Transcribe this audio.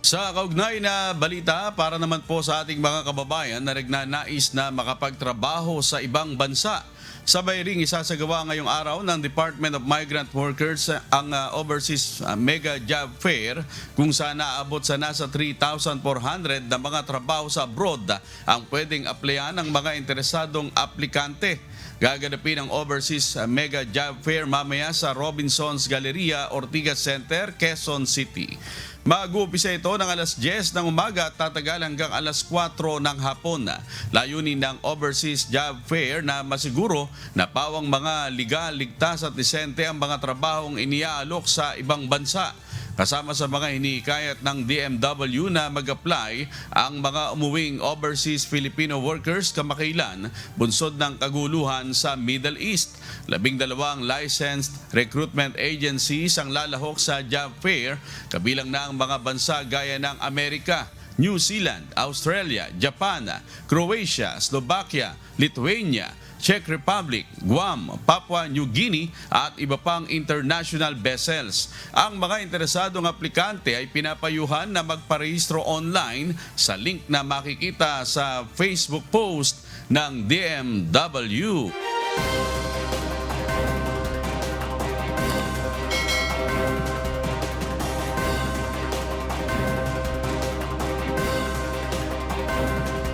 Sa kaugnay na balita, para naman po sa ating mga kababayan na nagnanais na makapagtrabaho sa ibang bansa. Sabay ring isasagawa ngayong araw ng Department of Migrant Workers ang Overseas Mega Job Fair kung saan naabot sa nasa 3,400 na mga trabaho sa abroad ang pwedeng applyan ng mga interesadong aplikante. Gaganapin ang Overseas Mega Job Fair mamaya sa Robinsons Galleria, Ortigas Center, Quezon City. Mag-uumpisa ito ng alas 10 ng umaga at tatagal hanggang alas 4 ng hapon. Layunin ng Overseas Job Fair na masiguro na pawang mga legal, ligtas at disente ang mga trabahong iniaalok sa ibang bansa. Kasama sa mga hinihikayat ng DMW na mag-apply ang mga umuwing overseas Filipino workers kamakailan bunsod ng kaguluhan sa Middle East. 12 licensed recruitment agencies ang lalahok sa job fair, kabilang na ang mga bansa gaya ng Amerika, New Zealand, Australia, Japan, Croatia, Slovakia, Lithuania, Czech Republic, Guam, Papua New Guinea at iba pang international vessels. Ang mga interesadong aplikante ay pinapayuhan na magparehistro online sa link na makikita sa Facebook post ng DMW.